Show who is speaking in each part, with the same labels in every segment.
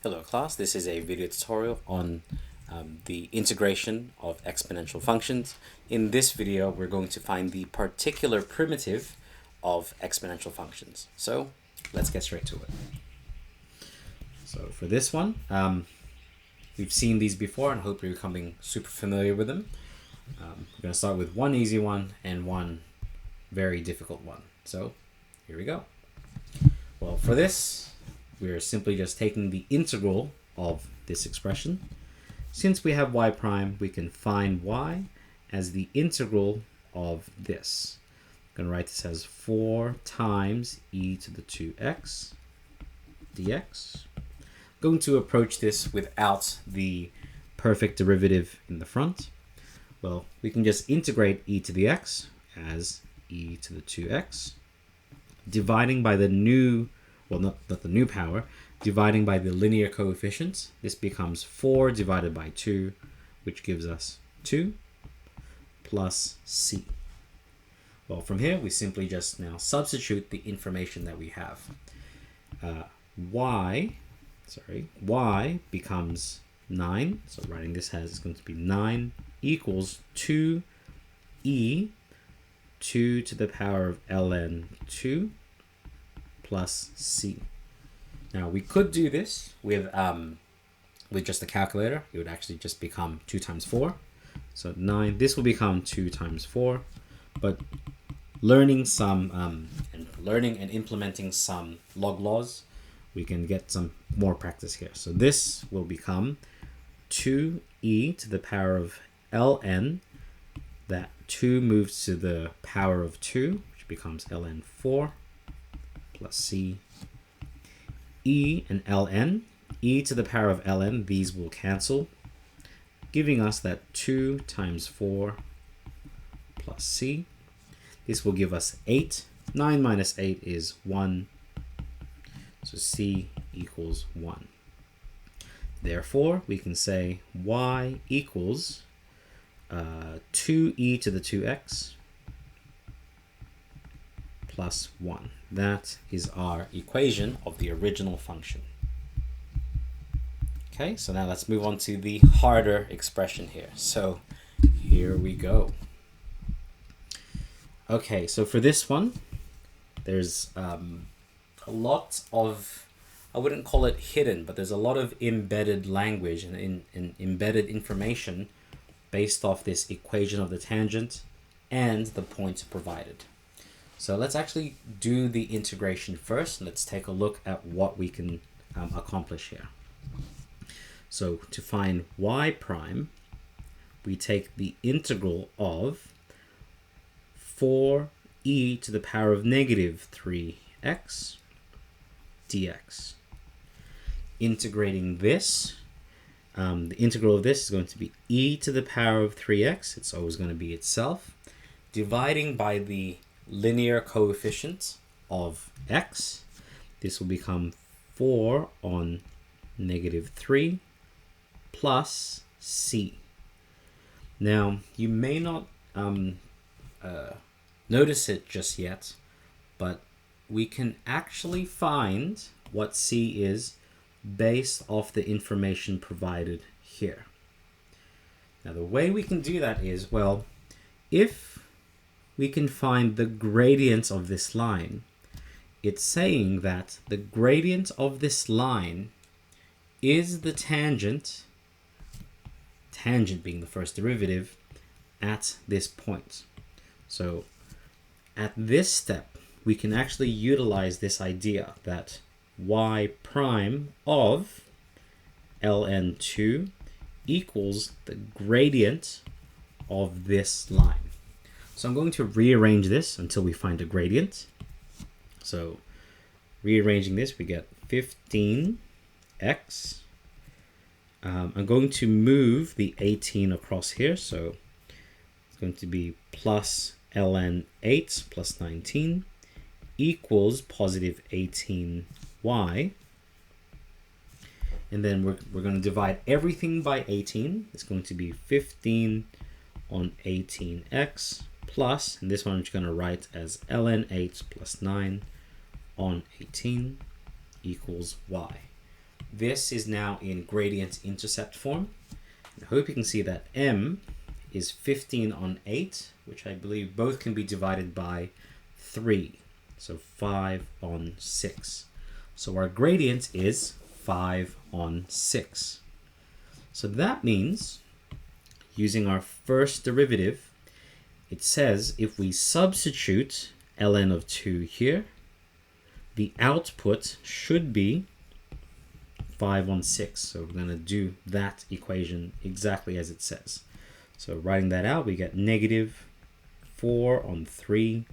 Speaker 1: Hello class, this is a video tutorial on the integration of exponential functions. In this video, we're going to find the particular primitive of exponential functions. So let's get straight to it. So for this one, we've seen these before and hope you're becoming super familiar with them. We're going to start with one easy one and one very difficult one. So here we go. Well, for this, we're simply just taking the integral of this expression. Since we have y prime, we can find y as the integral of this. I'm going to write this as 4 times e to the 2x dx. I'm going to approach this without the perfect derivative in the front. Well, we can just integrate e to the x as e to the 2x, dividing by the new, well, not the new power, dividing by the linear coefficients. This becomes 4 divided by 2, which gives us 2 plus c. Well, from here, we simply just now substitute the information that we have. Y becomes 9. So writing this as it's going to be 9 equals 2e 2 to the power of ln 2 plus c. Now we could do this with just a calculator. It would actually just become 2 times 4. So 9, this will become 2 times 4. But learning and implementing some log laws, we can get some more practice here. So this will become 2e to the power of ln. That 2 moves to the power of 2, which becomes ln 4 plus c. E and ln, e to the power of ln, these will cancel, giving us that 2 times 4 plus c. This will give us 8. 9 minus 8 is 1. So c equals 1. Therefore, we can say y equals 2e to the 2x plus 1. That is our equation of the original function. Okay, so now let's move on to the harder expression here. So here we go. Okay, so for this one, there's a lot of, I wouldn't call it hidden, but there's a lot of embedded language and embedded information based off this equation of the tangent and the points provided. So let's actually do the integration first. Let's take a look at what we can accomplish here. So to find y prime, we take the integral of 4e to the power of negative 3x dx. Integrating this, the integral of this is going to be e to the power of 3x. It's always going to be itself. Dividing by the linear coefficient of x, this will become 4 on negative 3 plus c. Now, you may not notice it just yet, but we can actually find what c is based off the information provided here. Now, the way we can do that is, well, if we can find the gradient of this line, it's saying that the gradient of this line is the tangent being the first derivative, at this point. So at this step, we can actually utilize this idea that y prime of ln2 equals the gradient of this line. So I'm going to rearrange this until we find a gradient. So rearranging this, we get 15x. I'm going to move the 18 across here. So it's going to be plus ln 8 plus 19 equals positive 18y. And then we're going to divide everything by 18. It's going to be 15 on 18x plus, and this one I'm just going to write as ln 8 plus 9 on 18 equals y. this is now in gradient intercept form. I hope you can see that m is 15 on 8, which I believe both can be divided by 3. So 5 on 6. So our gradient is 5 on 6. So that means, using our first derivative, it says if we substitute ln of 2 here, the output should be 5 on 6. So we're going to do that equation exactly as it says. So writing that out, we get negative 4 on 3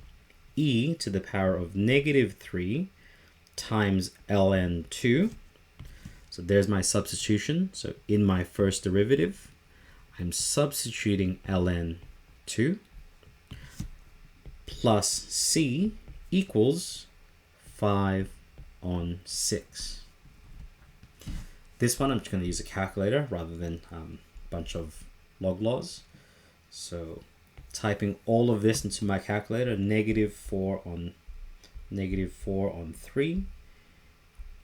Speaker 1: e to the power of negative 3 times ln 2. So there's my substitution. So in my first derivative, I'm substituting ln 2 plus c equals 5 on 6. This one I'm just going to use a calculator rather than a bunch of log laws. So typing all of this into my calculator, negative 4 on 3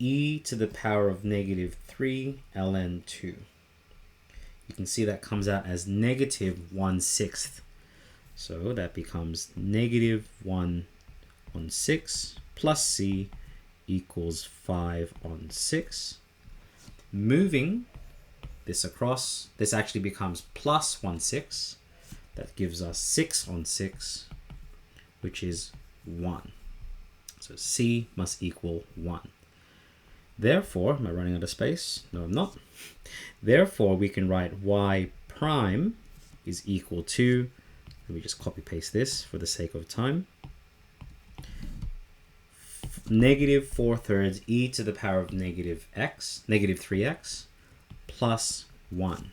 Speaker 1: e to the power of negative 3 ln 2. You can see that comes out as negative 1/6. So that becomes negative 1 on 6 plus c equals 5 on 6. Moving this across, this actually becomes plus 1/6. That gives us 6 on 6, which is 1. So c must equal 1. Therefore, am I running out of space? No, I'm not. Therefore, we can write y prime is equal to, let me just copy paste this for the sake of time, negative 4/3 e to the power of negative 3x plus 1.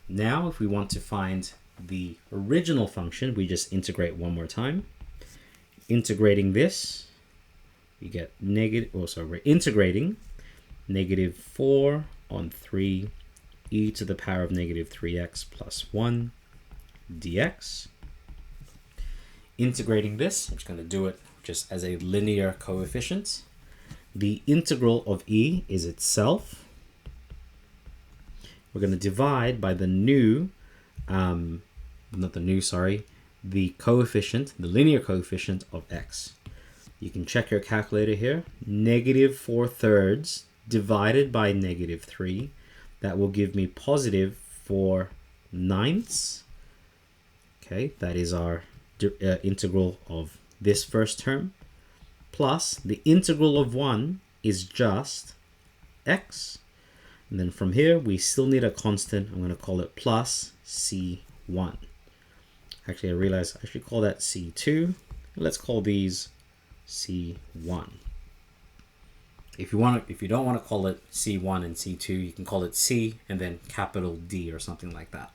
Speaker 1: Now, if we want to find the original function, we just integrate one more time. Integrating this, we get we're integrating negative 4 on 3 e to the power of negative 3x plus 1 dx. Integrating this, I'm just going to do it just as a linear coefficient. The integral of e is itself. We're going to divide by the the coefficient, the linear coefficient of x. You can check your calculator here. Negative 4/3 divided by negative 3. That will give me positive 4/9. Okay, that is our integral of this first term. Plus the integral of 1 is just x. And then from here, we still need a constant. I'm going to call it plus c1. Actually, I realize I should call that c2. Let's call these c1. If you don't want to call it c1 and c2, you can call it c and then capital D or something like that.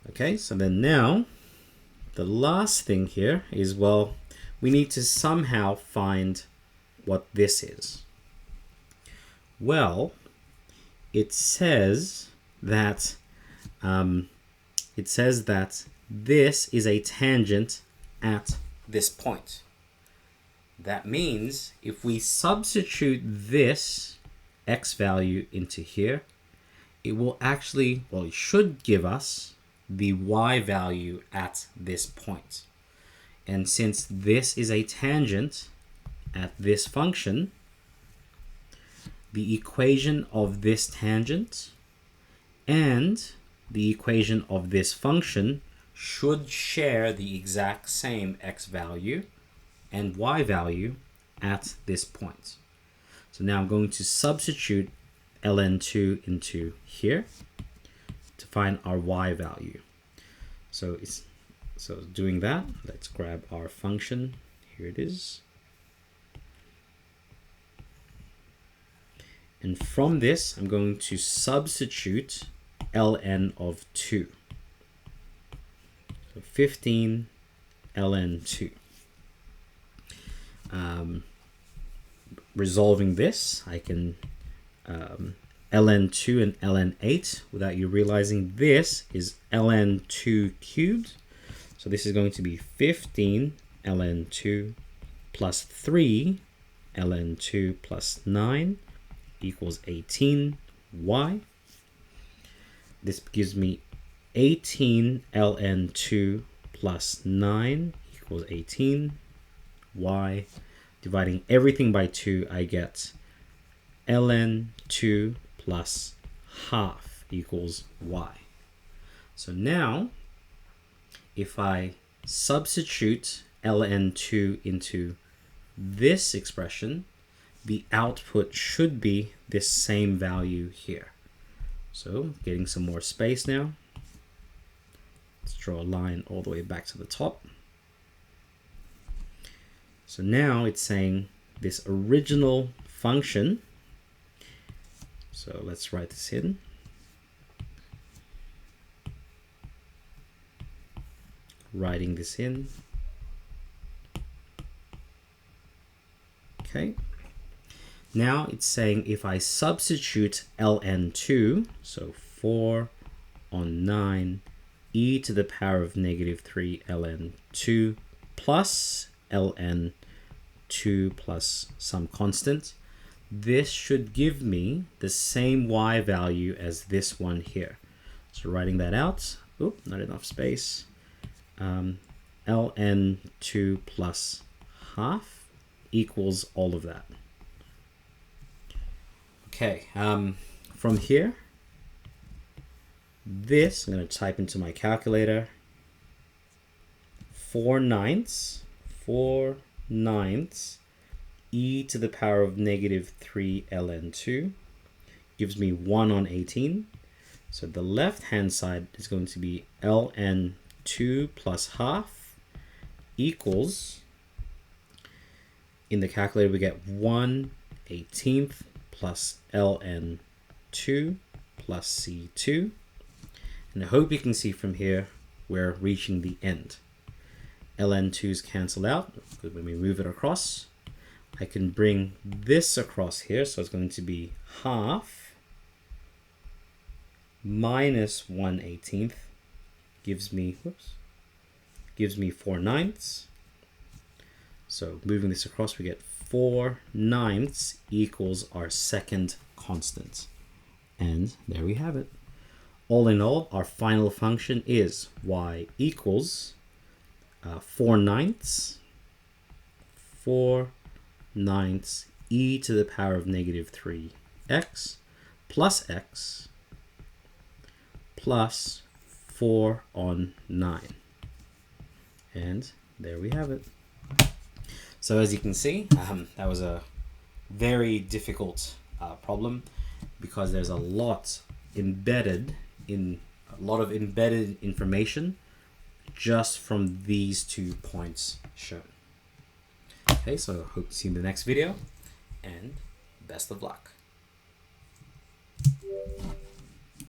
Speaker 1: Okay, so then now the last thing here is, well, we need to somehow find what this is. Well, it says that this is a tangent at this point. That means if we substitute this x value into here, it will actually, well, it should give us the y value at this point. And since this is a tangent at this function, the equation of this tangent and the equation of this function should share the exact same x value and y value at this point. So now I'm going to substitute ln2 into here to find our y value. So doing that, let's grab our function. Here it is. And from this, I'm going to substitute ln of 2. So 15 ln 2. Resolving this, I can ln 2 and ln 8 without you realizing this is ln 2 cubed. So this is going to be 15 ln 2 plus 3 ln 2 plus 9 equals 18y. This gives me 18 ln 2 plus 9 equals 18y. Dividing everything by 2, I get ln 2 plus half equals y. So now, if I substitute ln 2 into this expression, the output should be this same value here. So getting some more space now. Let's draw a line all the way back to the top. So now it's saying this original function. So let's write this in. Writing this in. Okay. Now it's saying if I substitute ln2, so 4 on 9 e to the power of negative 3 ln2 plus ln2 plus some constant, this should give me the same y value as this one here. So writing that out, oop, not enough space. ln2 plus half equals all of that. Okay, from here, this I'm going to type into my calculator. 4/9 e to the power of negative 3 ln2 gives me 1 on 18. So the left hand side is going to be ln2 plus half equals, in the calculator we get 1/18 plus ln2 plus c2. And I hope you can see from here we're reaching the end. ln2's cancel out. Good, when we move it across, I can bring this across here, so it's going to be half minus 1/18 gives me 4/9. So moving this across, we get 4/9 equals our second constant. And there we have it. All in all, our final function is y equals 4/9 e to the power of negative 3x plus x plus 4 on 9. And there we have it. So as you can see, that was a very difficult problem because there's a lot of embedded information just from these 2 points shown. Okay, so hope to see you in the next video, and best of luck.